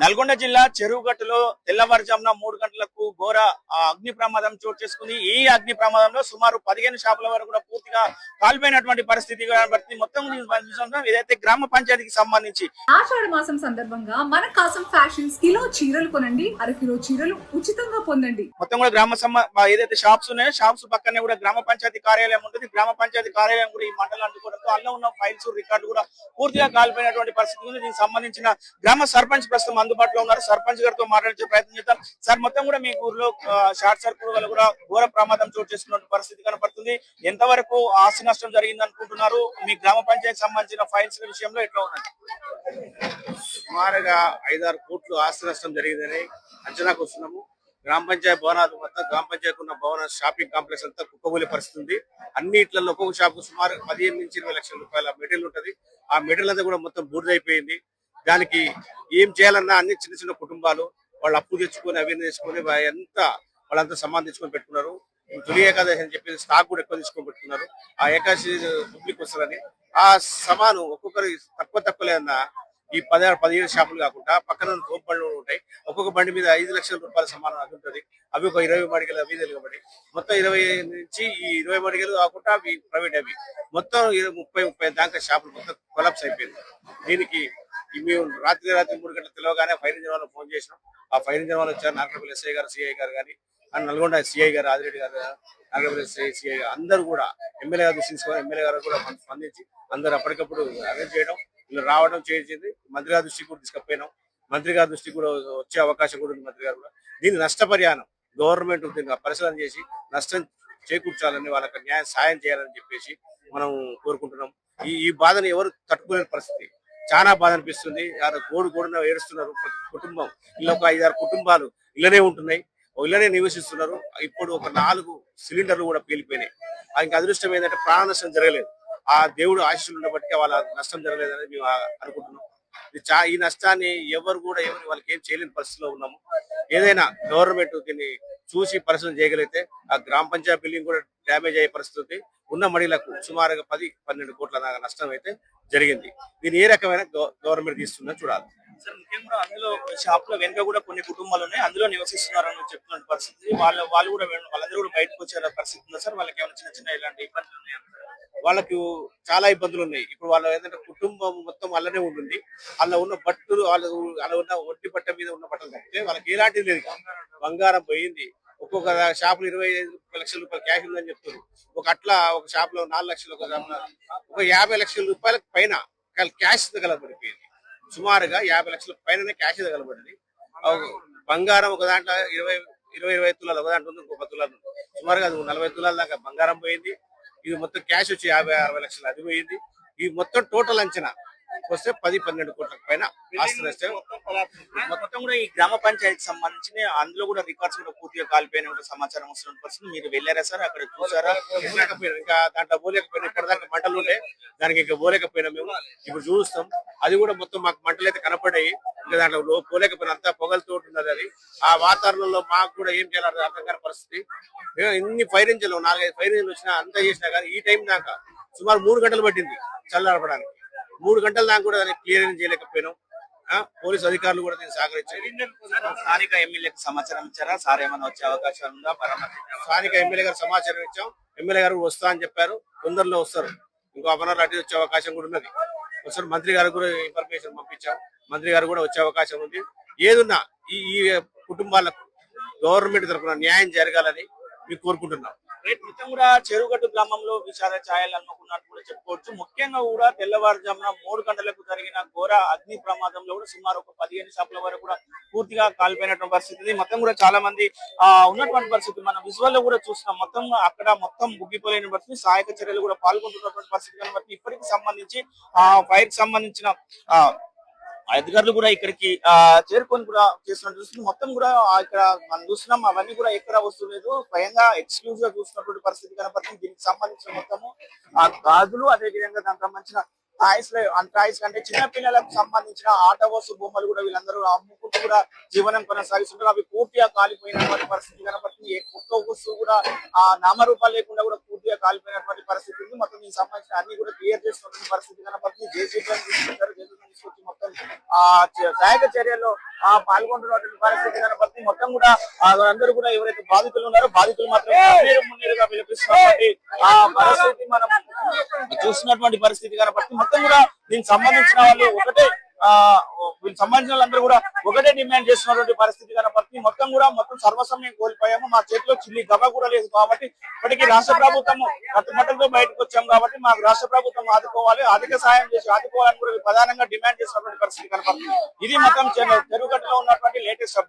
నల్గొండ జిల్లా చెరువుగట్టులో తెల్లవారుజామున 3 గంటలకు ఘోర అగ్ని ప్రమాదం చోటు చేసుకుంది. ఈ అగ్ని ప్రమాదంలో సుమారు 15 షాపుల వరకు కూడా పూర్తిగా కాలిపోయినటువంటి పరిస్థితి కనబడుతుంది. మొత్తం ఏదైతే గ్రామ పంచాయతీకి సంబంధించి ఆషాఢ మాసం సందర్భంగా మన కాసం ఫ్యాషన్స్ కిలో చీరలు కొనండి, అరకిలో చీరలు ఉచితంగా పొందండి. మొత్తం కూడా ఏదైతే షాప్స్ ఉన్నాయో షాప్స్ పక్కనే కూడా గ్రామ పంచాయతీ కార్యాలయం ఉంటుంది. గ్రామ పంచాయతీ కార్యాలయం కూడా ఈ మండలం అందుకోవడంతో అందులో ఉన్న ఫైల్స్ రికార్డు కూడా పూర్తిగా కాలిపోయినటువంటి పరిస్థితి ఉంది. దీనికి సంబంధించిన గ్రామ సర్పంచ్ ప్రస్తుతం అందుబాటులో ఉన్నారు. సర్పంచ్ గారితో మాట్లాడే ప్రయత్నం చేద్దాం. సార్, మొత్తం కూడా మీ ఊర్లో షార్ట్ సర్క్యూట్ వల్ల కూడా ఘోర ప్రమాదం చోటు చేసుకున్న పరిస్థితి కనపడుతుంది. ఎంతవరకు ఆస్తి నష్టం జరిగింది అనుకుంటున్నారు? మీ గ్రామ పంచాయతీ సంబంధించిన ఫైల్స్ విషయంలో ఎట్లా ఉన్నది? సుమారుగా 5-6 కోట్లు ఆస్తి నష్టం జరిగిందని అంచనాకు వస్తున్నాము. గ్రామ పంచాయతీ భవనాలు మొత్తం గ్రామ పంచాయతీ ఉన్న భవన షాపింగ్ కాంప్లెక్స్ అంతా కుప్పగూలే పరిస్థితి ఉంది. అన్నిట్లలో ఒక్కొక్క షాపు సుమారు 15 నుంచి 20 లక్షల రూపాయల మెటీరియల్ ఉంటది. ఆ మెటీరియల్ అంతా కూడా మొత్తం బూడిదైపోయింది. దానికి ఏం చేయాలన్నా అన్ని చిన్న చిన్న కుటుంబాలు వాళ్ళు అప్పు తెచ్చుకొని అవి తెచ్చుకొని వాళ్ళంతా సమాన్ తెచ్చుకొని పెట్టుకున్నారు. తొలి ఏకాదశి అని చెప్పి స్టాక్ కూడా ఎక్కువ తీసుకొని పెట్టుకున్నారు. ఆ ఏకాదశి పబ్లిక్ వస్తుందని ఆ సమాను ఒక్కొక్కరు తక్కువ లేదన్నా ఈ 16-17 షాపులు కాకుండా పక్కన తోపు బండ్లు ఉంటాయి. ఒక్కొక్క బండి మీద 5 లక్షల రూపాయల సమానం అది ఉంటుంది. అవి ఒక 20 మడిగలు అవి కాబట్టి మొత్తం 20 నుంచి ఈ 20 మడిగలు కాకుండా అవి ప్రైవేట్ అవి మొత్తం 30-30 దాకా షాపులు మొత్తం కొలాప్స్ అయిపోయింది. దీనికి మేము రాత్రి 3 గంటల తెలియగానే ఫైర్ ఇంజిన్ వాళ్ళు ఫోన్ చేసినాం. ఆ ఫైర్ ఇంజిన్ వాళ్ళు వచ్చారు. నాగరపల్లి ఎస్ఐ గారు, సిఐ గారు కానీ నల్గొండ సిఐ గారు, ఆదిరెడ్డి గారు, నాగరపల్లి సిఐ అందరూ కూడా ఎమ్మెల్యే గారు దృష్టించుకొని ఎమ్మెల్యే గారు కూడా స్పందించి అందరూ అప్పటికప్పుడు అరేంజ్ చేయడం, వీళ్ళు రావడం చేసింది. మంత్రి గారి దృష్టికి కూడా తీసుకుపోయినాం. మంత్రి గారి దృష్టికి కూడా వచ్చే అవకాశం కూడా ఉంది. మంత్రి గారు కూడా దీని నష్టపరిహారం గవర్నమెంట్ దీన్ని పరిశీలన చేసి నష్టం చేకూర్చాలని వాళ్ళకి సాయం చేయాలని చెప్పేసి మనం కోరుకుంటున్నాం. ఈ బాధను ఎవరు తట్టుకోలేని పరిస్థితి, చాలా బాధ అనిపిస్తుంది. గోడున ఏడుస్తున్నారు. కుటుంబం ఇలా ఒక 5-6 కుటుంబాలు ఇళ్ళనే ఉంటున్నాయి, ఇళ్ళనే నివసిస్తున్నారు. ఇప్పుడు ఒక 4 సిలిండర్లు కూడా పేలిపోయినాయి. ఇంకా అదృష్టం ఏంటంటే ప్రాణ నష్టం జరగలేదు. ఆ దేవుడు ఆశీస్సులు ఉండబట్టి వాళ్ళ నష్టం జరగలేదని మేము అనుకుంటున్నాం. ఈ నష్టాన్ని ఎవరు వాళ్ళకి ఏం చేయలేని పరిస్థితిలో ఉన్నాము. ఏదైనా గవర్నమెంట్ దీన్ని చూసి పరిశీలన చేయగలిగితే ఆ గ్రామ పంచాయతీ బిల్డింగ్ కూడా డ్యామేజ్ అయ్యే పరిస్థితి ఉన్న మడిలకు సుమారుగా 10-12 కోట్ల దాకా నష్టం అయితే జరిగింది. దీన్ని ఏ రకమైన గవర్నమెంట్ తీస్తుందో చూడాలి. సార్, ముఖ్యంగా అందులో షాప్ లో వెనుక కూడా కొన్ని కుటుంబాలు ఉన్నాయి, అందులో నివసిస్తున్నారని చెప్తున్న పరిస్థితి. వాళ్ళు కూడా వాళ్ళందరూ కూడా బయటకు వచ్చే పరిస్థితి ఉందా సార్? వాళ్ళకి ఏమైనా చిన్న ఇలాంటి ఇబ్బందులు ఉన్నాయా? వాళ్ళకు చాలా ఇబ్బందులు ఉన్నాయి. ఇప్పుడు వాళ్ళ ఏంటంటే కుటుంబం మొత్తం అల్లనే ఉంటుంది. అలా ఉన్న బట్టలు అలా ఉన్న ఒంటి బట్ట మీద ఉన్న బట్టలు తప్పితే వాళ్ళకి ఎలాంటిది లేదు. బంగారం పోయింది. ఒక్కొక్క షాపులు 25 లక్షల రూపాయలు క్యాష్ ఉందని చెప్తున్నారు. ఒక షాప్ లో 4 లక్షలు, ఒక 50 లక్షల రూపాయలకు పైన క్యాష్ తగలబడిపోయింది. సుమారుగా 50 లక్షల పైననే క్యాష్ తగలబడింది. బంగారం ఒక దాంట్లో 20 తులాలు, ఒక దాంట్లో ఇంకో 10 తులాలు, సుమారుగా 40 తులాల దాకా బంగారం పోయింది. ఇది మొత్తం క్యాష్ వచ్చి 50-60 లక్షలు అది పోయింది. ఈ మొత్తం టోటల్ అంచనా వస్తే 10-12 కోట్ల పైన ఆస్తి నష్టం. మొత్తం కూడా ఈ గ్రామ పంచాయతీకి సంబంధించి అందులో కూడా రికార్డ్స్ కూడా పూర్తిగా కాలిపోయిన సమాచారం వస్తున్న పరిస్థితి. మీరు వెళ్ళారా సార్? అక్కడ చూసారా? ఇంకా దాంట్లో పోలేకపోయినా, ఇప్పటిదాకా మంటలు ఉండే దానికి ఇంకా పోలేకపోయినా మేము ఇప్పుడు చూస్తాం. అది కూడా మొత్తం మాకు మంటలు అయితే కనపడాయి. ఇంకా దాంట్లో పోలేకపోయినా అంతా పొగలతో ఉన్నది. అది ఆ వాతావరణంలో మాకు కూడా ఏం చేయాలి అర్థం కాని పరిస్థితి. ఇన్ని ఫైర్ ఇంజిన్లు 4-5 ఫైర్ ఇంజిన్లు వచ్చినా అంతా చేసినా కానీ ఈ టైం దాకా సుమారు 3 గంటలు పట్టింది చల్లారపడానికి. 3 గంటల దాకా కూడా దాన్ని క్లియర్ చేయలేకపోయినాం. పోలీసు అధికారులు కూడా దీన్ని సహకరించారు. స్థానిక ఎమ్మెల్యేకి సమాచారం ఇచ్చారా? సార్ ఏమైనా వచ్చే అవకాశం ఉందా? స్థానిక ఎమ్మెల్యే గారు సమాచారం ఇచ్చాం. ఎమ్మెల్యే గారు వస్తా అని చెప్పారు. తొందరలో వస్తారు. ఇంకో అమరావతి అటు వచ్చే అవకాశం కూడా ఉన్నది. ఒకసారి మంత్రి గారు కూడా ఇన్ఫర్మేషన్ పంపించాం. మంత్రి గారు కూడా వచ్చే అవకాశం ఉంది. ఏదున్నా ఈ కుటుంబాలకు గవర్నమెంట్ తరఫున న్యాయం జరగాలని మేము కోరుకుంటున్నాం. మొత్తం కూడా చెరువుగట్టు గ్రామంలో విషాద ఛాయలు అనుకున్నట్టు కూడా చెప్పుకోవచ్చు. ముఖ్యంగా కూడా తెల్లవారుజామున 3 గంటలకు జరిగిన ఘోర అగ్ని ప్రమాదంలో కూడా సుమారు ఒక 15 షాపుల వరకు కూడా పూర్తిగా కాలిపోయినటువంటి పరిస్థితి. మొత్తం కూడా చాలా మంది ఉన్నటువంటి పరిస్థితి మనం విజువల్ లో కూడా చూస్తున్నాం. మొత్తం అక్కడ మొత్తం ముగ్గిపోలేని పరిస్థితి. సహాయక చర్యలు కూడా పాల్గొంటున్నటువంటి పరిస్థితి కనబట్టి ఇప్పటికి సంబంధించి ఫైర్ కి సంబంధించిన అధికారులు కూడా ఇక్కడికి చేరుకొని కూడా చేస్తున్నట్టు చూస్తుంది. మొత్తం కూడా ఇక్కడ మనం చూస్తున్నాం అవన్నీ కూడా ఎక్కడ వస్తులేదు. స్వయంగా ఎక్స్క్లూజివ్ గా చూస్తున్నటువంటి పరిస్థితి కనపడుతుంది. దీనికి సంబంధించిన మొత్తము గాజులు, అదే విధంగా దానికి సంబంధించిన టాయ్స్ అంటే చిన్న పిల్లలకు సంబంధించిన ఆట వస్తు బొమ్మలు కూడా వీళ్ళందరూ అమ్ముకుంటూ కూడా జీవనం కొనసాగిస్తుంటారు. అవి పూర్తిగా కాలిపోయినటువంటి పరిస్థితి కనపడుతుంది. ఒక్క వస్తువు కూడా నామరూపాలు లేకుండా కూడా పూర్తిగా కాలిపోయినటువంటి పరిస్థితి ఉంది. మొత్తం దీనికి సంబంధించిన అన్ని కూడా క్లియర్ చేస్తున్నటువంటి పరిస్థితి కనపడుతుంది. జేసీబీ తీసుకొచ్చి మొత్తం ఆ సహాయక చర్యల్లో పాల్గొంటున్నటువంటి పరిస్థితి కనబడుతుంది. మొత్తం కూడా అందరూ కూడా ఎవరైతే బాధితులు ఉన్నారో బాధితులు మాత్రం మున్నేరుగా పిలిపిస్తున్నటువంటి ఆ పరిస్థితి మనం చూస్తున్నటువంటి పరిస్థితి కనబడుతుంది. మొత్తం కూడా దీనికి సంబంధించిన వాళ్ళు ఒకటే వీళ్ళకి సంబంధించిన వాళ్ళందరూ కూడా ఒకటే డిమాండ్ చేస్తున్నటువంటి పరిస్థితి కనపడుతుంది. మొత్తం సర్వసమయం కోల్పోయాము, మా చేతిలో చిల్లి గబ కూడా లేదు కాబట్టి ఇప్పటికీ రాష్ట్ర ప్రభుత్వం కట్టుబట్టలతో బయటకు వచ్చాం కాబట్టి మాకు రాష్ట్ర ప్రభుత్వం ఆదుకోవాలి, ఆర్థిక సాయం చేసి ఆదుకోవాలని కూడా ప్రధానంగా డిమాండ్ చేసినటువంటి పరిస్థితి కనపడుతుంది. ఇది మొత్తం చెరువుగట్టులో ఉన్నటువంటి లేటెస్ట్